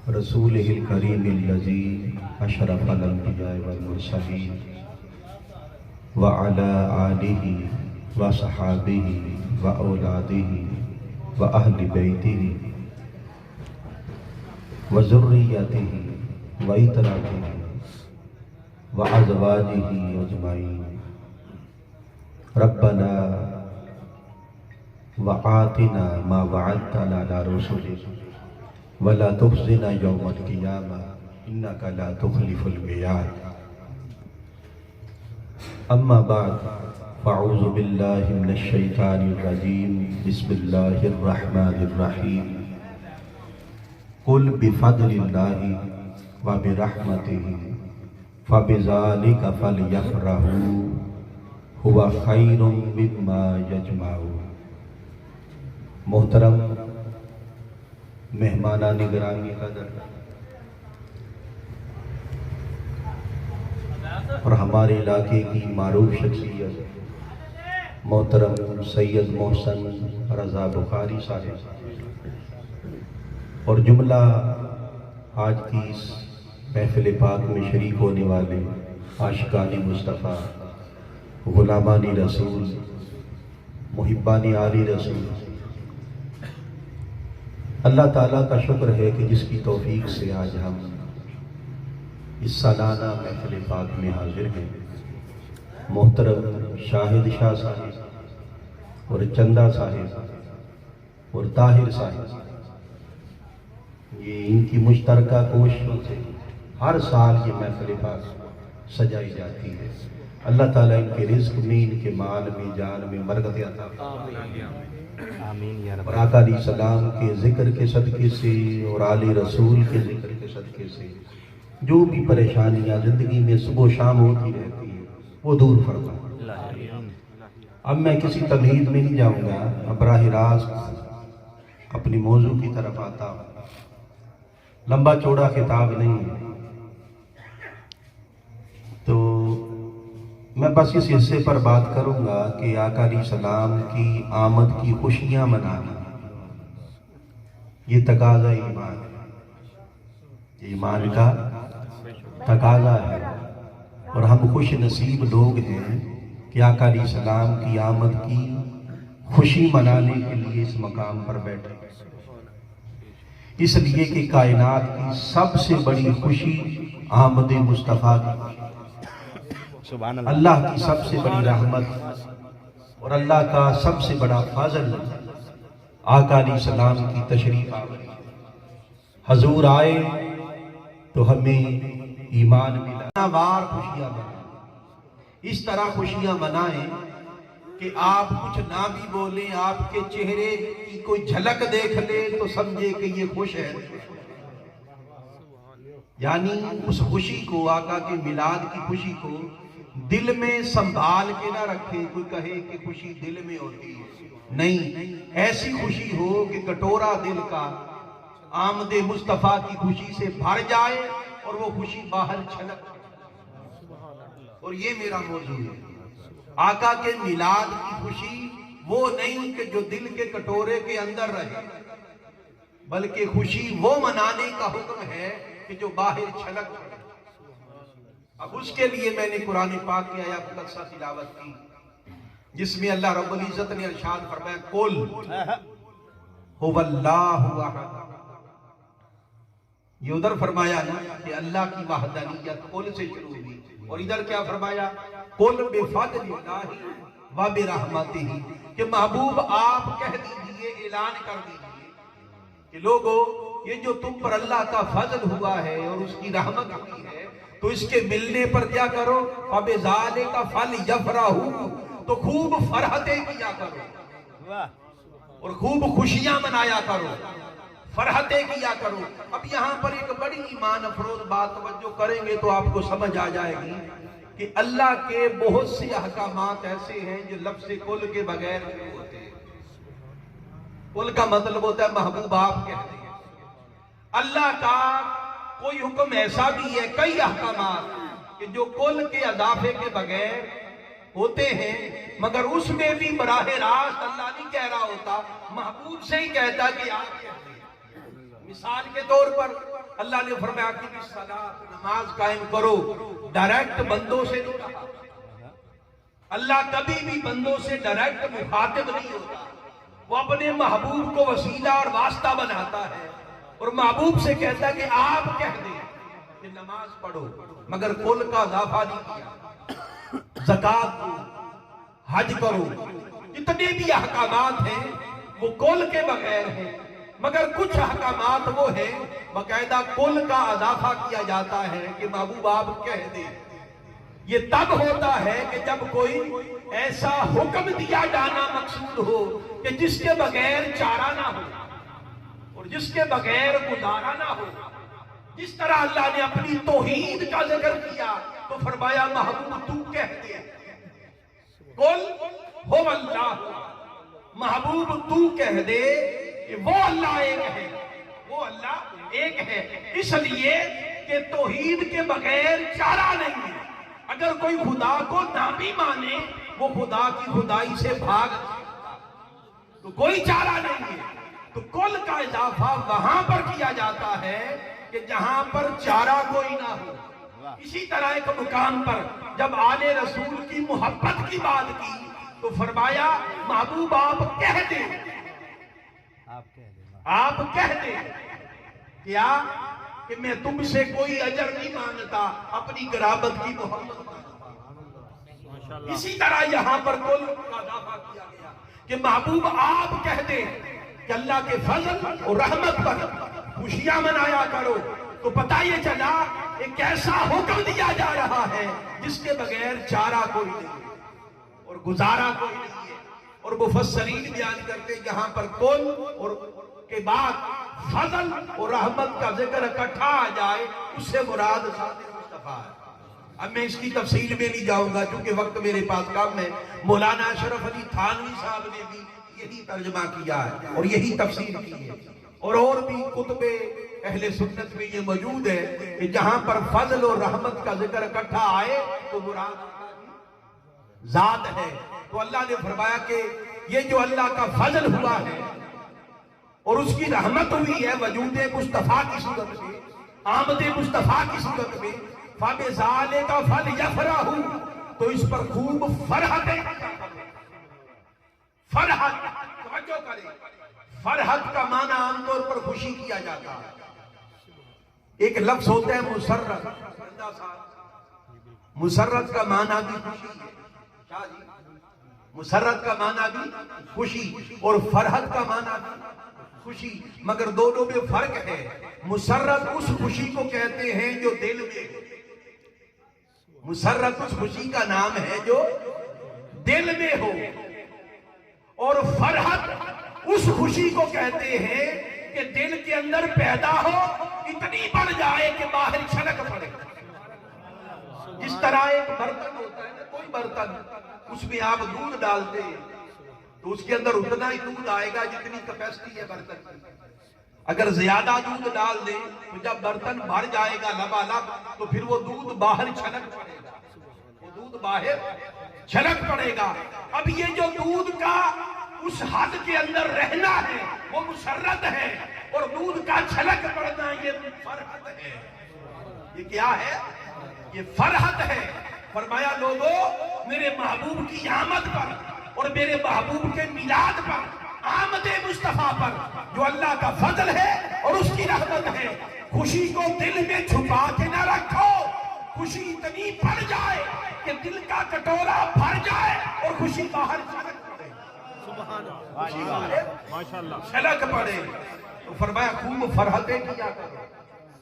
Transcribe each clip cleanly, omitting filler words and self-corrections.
رسولہ الکریم الذی اشرف الانبیاء والمرسلین وعلی آلہ وصحابہ واولادہ واہل بیتہ وذریتہ وعترتہ وازواجہ اجمعین ربنا وآتنا ما وعدتنا على رسلك ولا تخزنا يوم القيامة إنك لا تخلف الميعاد. أما بعد فأعوذ بالله من الشيطان الرجيم بسم الله الرحمن الرحيم قل بفضل الله وبرحمته فبذلك فليفرحوا هو خير مما يجمعون. محترم مہمانان گرامی قدر اور ہمارے علاقے کی معروف شخصیت محترم سید محسن رضا بخاری صاحب اور جملہ آج کی اس محفل پاک میں شریک ہونے والے عاشقان مصطفیٰ، غلامان رسول، محبان آل رسول، اللہ تعالیٰ کا شکر ہے کہ جس کی توفیق سے آج ہم اس سالانہ محفل پاک میں حاضر ہیں. محترم شاہد شاہ صاحب اور چندہ صاحب اور طاہر صاحب، یہ ان کی مشترکہ کوششوں سے ہر سال یہ محفل پاک سجائی جاتی ہے. اللہ تعالیٰ ان کے رزق میں، ان کے مال میں، جان میں برکت عطا فرمائے. اور آقا علیہ السلام کے ذکر کے صدقے سے اور آل رسول کے ذکر کے صدقے سے جو بھی پریشانیاں زندگی میں صبح و شام ہوتی رہتی ہیں وہ دور فرمائے. اب میں کسی تمہید میں نہیں جاؤں گا، اب براہ راست اپنی موضوع کی طرف آتا ہوں. لمبا چوڑا خطاب نہیں ہے تو میں بس اس حصے پر بات کروں گا کہ آقا علیہ السلام کی آمد کی خوشیاں منانا یہ تقاضا ایمان ہے، ایمان کا تقاضا ہے. اور ہم خوش نصیب لوگ ہیں کہ آقا علیہ السلام کی آمد کی خوشی منانے کے لیے اس مقام پر بیٹھے، اس لیے کہ کائنات کی سب سے بڑی خوشی آمد مصطفیٰ کی، اللہ کی سب سے بڑی رحمت اور اللہ کا سب سے بڑا فضل آقا علیہ السلام کی تشریف آوری. حضور آئے تو ہمیں ایمان ملا. وار خوشیاں منائیں، اس طرح خوشیاں منائیں کہ آپ کچھ نہ بھی بولیں، آپ کے چہرے کی کوئی جھلک دیکھ لے تو سمجھے کہ یہ خوش ہے. یعنی اس خوشی کو، آقا کے میلاد کی خوشی کو دل میں سنبھال کے نہ رکھے. کوئی کہے کہ خوشی دل میں ہوتی ہے، نہیں، ایسی خوشی ہو کہ کٹورا دل کا آمد مصطفیٰ کی خوشی سے بھر جائے اور وہ خوشی باہر چھلک. اور یہ میرا موضوع ہے. آقا کے میلاد کی خوشی وہ نہیں کہ جو دل کے کٹورے کے اندر رہے، بلکہ خوشی وہ منانے کا حکم ہے کہ جو باہر چھلک. اب اس کے لیے میں نے قرآن پاک کی آیات مقدسہ تلاوت کی جس میں اللہ رب العزت نے ارشاد فرمایا قل هو اللہ احد. یہ ادھر فرمایا نا کہ اللہ کی وحدانیت قل سے شروع ہوئی، اور ادھر کیا فرمایا قل بفضل اللہ وبرحمتہ، کہ محبوب آپ کہہ دیجئے، اعلان کر دیجئے کہ لوگو یہ جو تم پر اللہ کا فضل ہوا ہے اور اس کی رحمت ہوئی ہے تو اس کے ملنے پر کیا کرو، فَبِذَالِكَ فَلْيَفْرَحُوا، تو خوب فرحتیں کیا کرو اور خوب خوشیاں منایا کرو، فرحتیں کیا کرو. اب یہاں پر ایک بڑی ایمان افروز بات توجہ کریں گے تو آپ کو سمجھ آ جائے گی کہ اللہ کے بہت سے احکامات ایسے ہیں جو لفظ کل کے بغیر نہیں ہوتے. کل کا مطلب ہوتا ہے محبوب آپ کہتے ہیں. اللہ کا کوئی حکم ایسا بھی ہے، کئی احکامات کہ جو کل کے اضافے کے بغیر ہوتے ہیں، مگر اس میں بھی براہ راست اللہ نہیں کہہ رہا ہوتا، محبوب سے ہی کہتا کہ آپ کہتے ہیں. مثال کے طور پر اللہ نے فرمایا کہ الصلاۃ، نماز قائم کرو، ڈائریکٹ بندوں سے نہیں کہا۔ اللہ کبھی بھی بندوں سے ڈائریکٹ مخاطب نہیں ہوتا، وہ اپنے محبوب کو وسیلہ اور واسطہ بناتا ہے اور محبوب سے کہتا ہے کہ آپ کہہ دیں کہ نماز پڑھو، مگر کل کا اضافہ نہیں کیا۔ زکوٰۃ دو، حج کرو، جتنے بھی احکامات ہیں وہ کل کے بغیر ہیں، مگر کچھ احکامات وہ ہیں باقاعدہ کل کا اضافہ کیا جاتا ہے کہ محبوب آپ کہہ دیں۔ یہ تب ہوتا ہے کہ جب کوئی ایسا حکم دیا جانا مقصود ہو کہ جس کے بغیر چارہ نہ ہو اور جس کے بغیر گزارا نہ ہو۔ جس طرح اللہ نے اپنی توحید کا ذکر کیا تو فرمایا محبوب تو کہہ دے، قل هو اللہ، محبوب تو کہہ دے کہ وہ اللہ ایک ہے، وہ اللہ ایک ہے، اس لیے کہ توحید کے بغیر چارہ نہیں ہے۔ اگر کوئی خدا کو نہ بھی مانے وہ خدا کی خدائی سے بھاگ تو کوئی چارہ نہیں ہے۔ تو کل کا اضافہ وہاں پر کیا جاتا ہے کہ جہاں پر چارہ کوئی نہ ہو۔ اسی طرح ایک مقام پر جب آل رسول کی محبت کی بات کی تو فرمایا محبوب آپ کہہ دیں، آپ کہہ دیں کیا کہ میں تم سے کوئی اجر نہیں مانگتا، اپنی قرابت کی محبت مانگتا۔ اسی طرح یہاں پر کل کا اضافہ کیا گیا کہ محبوب آپ کہہ دیں کہ اللہ کے فضل اور رحمت پر خوشیاں منایا کرو۔ تو پتہ یہ چلا ایک ایسا حکم دیا جا رہا ہے جس کے بغیر چارہ کوئی نہیں ہے اور گزارا کوئی نہیں ہے۔ اور مفسرین بیان کرتے یہاں پر کل اور کے بعد فضل اور رحمت کا ذکر اکٹھا آ جائے اس سے مراد ذات مصطفیٰ ہے۔ اب میں اس کی تفصیل میں نہیں جاؤں گا کیونکہ وقت میرے پاس کم ہے۔ مولانا اشرف علی تھانوی صاحب نے بھی یہی ترجمہ کیا ہے اور یہی تفسیر کی ہے، اور بھی کتب اہل سنت میں یہ موجود ہے کہ جہاں پر فضل اور رحمت کا ذکر اکٹھا آئے تو مراد ذات ہے۔ تو اللہ نے فرمایا کہ یہ جو اللہ کا فضل ہوا ہے اور اس کی رحمت ہوئی ہے وجود مصطفیٰ کی صورت میں، آمد مصطفیٰ کی صورت میں، فَبِذَالِكَ فَلْيَفْرَحُوا، تو اس پر خوب فرحت ہے۔ فرحت، توجہ کریں، فرحت کا معنی عام طور پر خوشی کیا جاتا ہے۔ ایک لفظ ہوتا ہے مسرت، مسرت کا معنی بھی خوشی ہے، کیا جی؟ مسرت کا معنی بھی خوشی اور فرحت کا معنی بھی خوشی، مگر دونوں میں فرق ہے۔ مسرت اس خوشی کو کہتے ہیں جو دل میں، مسرت اس خوشی کا نام ہے جو دل میں ہو، اور فرحت اس خوشی کو کہتے ہیں کہ دل کے اندر پیدا ہو، اتنی بڑھ جائے کہ باہر چھلک پڑے۔ جس طرح ایک برتن ہوتا ہے نا، کوئی برتن اس میں آپ دودھ ڈالتے ہیں تو اس کے اندر اتنا ہی دودھ آئے گا جتنی کیپیسٹی ہے برتن کی۔ اگر زیادہ دودھ ڈال دیں تو جب برتن بھر جائے گا لبالب تو پھر وہ دودھ باہر چھلک پڑے گا، وہ دودھ باہر چھلک پڑے گا۔ اب یہ جو دودھ کا اس حد کے اندر رہنا ہے وہ مسرت ہے، اور دودھ کا چھلک پڑنا یہ فرحت ہے۔ یہ کیا ہے؟ یہ فرحت ہے۔ فرمایا لوگوں میرے محبوب کی آمد پر اور میرے محبوب کے میلاد پر، آمد مصطفیٰ پر جو اللہ کا فضل ہے اور اس کی رحمت ہے، خوشی کو دل میں چھپا کے نہ رکھو۔ خوشی اتنی بڑھ جائے کہ دل کا کٹورا بھر جائے اور خوشی باہر چھلک پڑے، چھلک پڑے۔ تو فرمایا خوب فرحتیں کیا کرو۔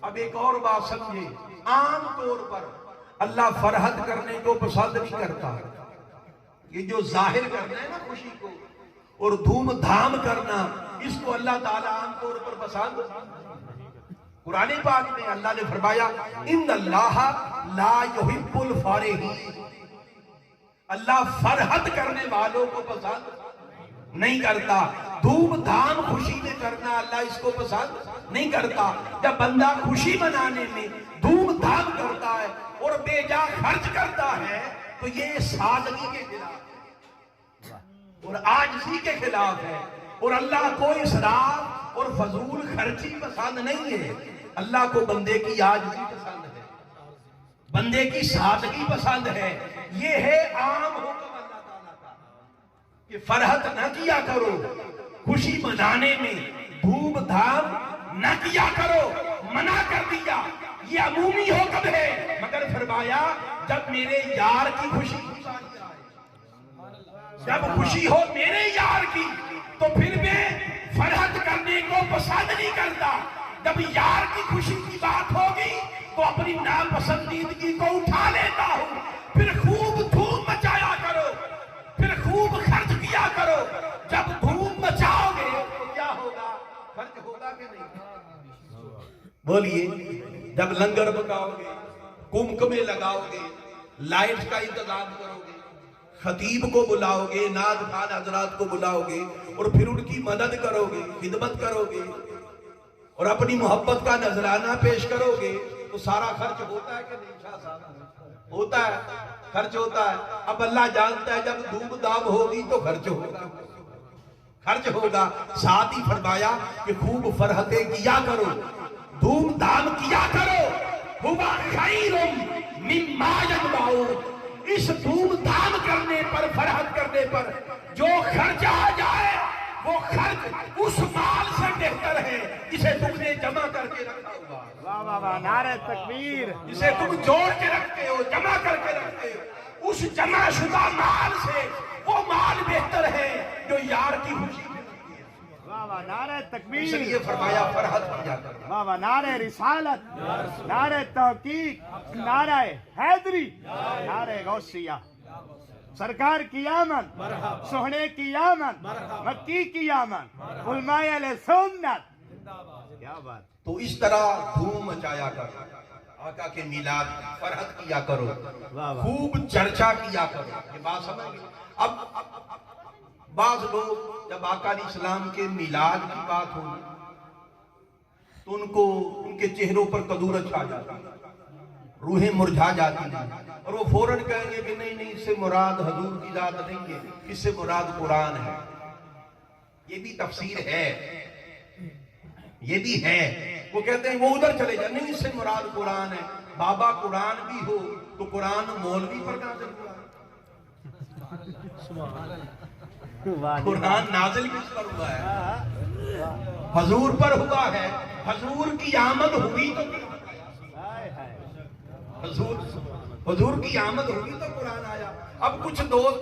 اب ایک اور بات سمجھے، عام طور پر اللہ فرحت کرنے کو پسند نہیں کرتا۔ یہ جو ظاہر کرنا ہے نا خوشی کو اور دھوم دھام کرنا، اس کو اللہ تعالیٰ عام طور پر پسند۔ قرآن پاک میں اللہ نے فرمایا ان اللہ لا یحب الفرحین، اللہ فرحت کرنے والوں کو پسند نہیں کرتا۔ دھوم دھام خوشی میں کرنا اللہ اس کو پسند نہیں کرتا۔ جب بندہ خوشی منانے میں دھوم دھام کرتا ہے اور بے جا خرچ کرتا ہے تو یہ سادگی کے خلاف اور عاجزی کے خلاف ہے، اور اللہ کو اسراف اور فضول خرچی پسند نہیں ہے۔ اللہ کو بندے کی عاجزی پسند ہے، بندے کی سادگی پسند ہے. یہ ہے عام حکم اللہ تعالیٰ کا کہ فرحت نہ کیا کرو، خوشی منانے میں دھوم دھام نہ کیا کرو، منع کر دیا. یہ عمومی حکم ہے، مگر فرمایا جب میرے یار کی خوشی، جب خوشی ہو میرے یار کی تو پھر میں فرحت کرنے کو پسند نہیں کرتا. جب یار کی خوشی کی بات ہوگی تو اپنی ناپسندیدگی کو اٹھا لیتا ہوں. پھر خوب دھوم مچایا کرو، پھر خوب خرچ کیا کرو. جب دھوم مچاؤ گے تو کیا ہوگا؟ خرچ ہوگا کہ نہیں؟ بولیے. جب لنگر پکاؤ گے، کمکمے لگاؤ گے، لائٹ کا انتظام کرو گے، خطیب کو بلاؤ گے، نعت خوان حضرات کو بلاؤ گے اور پھر ان کی مدد کرو گے، خدمت کرو گے اور اپنی محبت کا نذرانہ پیش کرو گے تو سارا خرچ ہوتا ہے کہ نہیں؟ شاہ صاحب ہوتا ہے، خرچ ہوتا ہے. اب اللہ جانتا ہے جب دھوم دھام ہوگی تو خرچ ہوگا، خرچ ہوگا. ساتھ ہی فرمایا کہ خوب فرحتیں کیا کرو، دھوم دھام کیا کرو. ہوا خیر مما یجمعون. اس دھوم دھام کرنے پر، فرحت کرنے پر جو خرچ آ جائے وہ خرچ اس مال سے بہتر ہے جسے تم نے جمع کر کے رکھا ہوا. واہ واہ واہ، نعرہ تکبیر. جسے تم جوڑ کے رکھتے ہو، جمع کر کے رکھتے ہو، اس جمع شدہ مال سے وہ مال بہتر ہے جو یار کی خوشی. واہ واہ، نعرہ اس تکبیر. لیے فرمایا فرحت کیا کرو. واہ واہ، نعرہ رسالت، نعرہ تحقیق، نعرہ حیدری، نعرہ غوثیہ. سرکار کی آمد، سہنے کی آمد، مکی کی آمد، علماء اہل سنت. کیا بات. تو اس طرح دھوم مچایا کرو، آقا کے میلاد فرحت کیا کرو، خوب چرچا کیا کرو. یہ بات سمجھ گئے؟ اب بعض لوگ جب آقا علیہ السلام کے میلاد کی بات ہو تو ان کے چہروں پر کدورت چھا جاتی، روحیں مرجھا جاتی ہیں اور وہ فوراً کہیں گے کہ نہیں نہیں، اس سے مراد حضور کی ذات نہیں ہے، اس سے مراد قرآن ہے. یہ بھی تفسیر ہے، یہ بھی ہے. وہ کہتے ہیں وہ ادھر چلے جائیں، نہیں اس سے مراد قرآن ہے. بابا قرآن بھی ہو تو قرآن مولوی پر نازل ہوا، قرآن نازل کس پر ہوا ہے؟ حضور پر ہوا ہے. حضور کی آمد ہوئی تو حضور کی آمد ہوئی تو قرآن آیا. اب کچھ دوست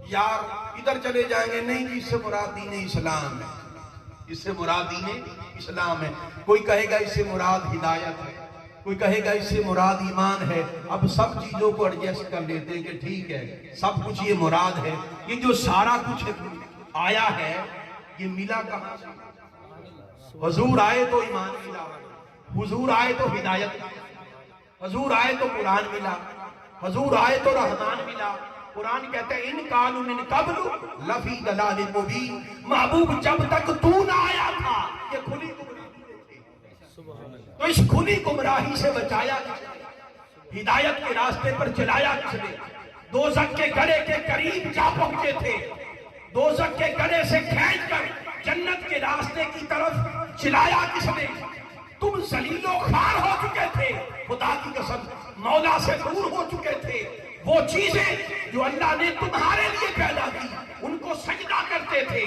یار ادھر چلے جائیں گے، نہیں جی اس سے مراد دین اسلام ہے، اس سے مراد دین اسلام ہے. کوئی کہے گا اس سے مراد ہدایت ہے، کوئی کہے گا اس سے مراد ایمان ہے. اب سب چیزوں کو ایڈجسٹ کر لیتے ہیں کہ ٹھیک ہے سب کچھ یہ مراد ہے. یہ جو سارا کچھ آیا ہے یہ ملا کہاں سے؟ حضور آئے تو ایمان ملا، حضور آئے تو ہدایت ملا، حضور آئے تو قرآن ملا، حضور آئے تو رحمان ملا. قرآن کہتا ہے ان کانوا من قبل لفی ضلال مبین. محبوب جب تک تو نہ آیا تھا یہ کھلی گمراہی میں تھے، تو اس کھلی گمراہی سے بچایا کس نے؟ ہدایت کے راستے پر چلایا کس نے؟ دوزخ کے گڑھے کے قریب جا پہنچے تھے، دوزخ کے گڑھے سے کھینچ کر جنت کے راستے کی طرف چلایا کس نے؟ تم ذلیل و خوار ہو چکے تھے، خدا کی قسم مولا سے دور ہو چکے تھے. وہ چیزیں جو اللہ نے تمہارے لیے پیدا کی ان کو سجدہ کرتے تھے،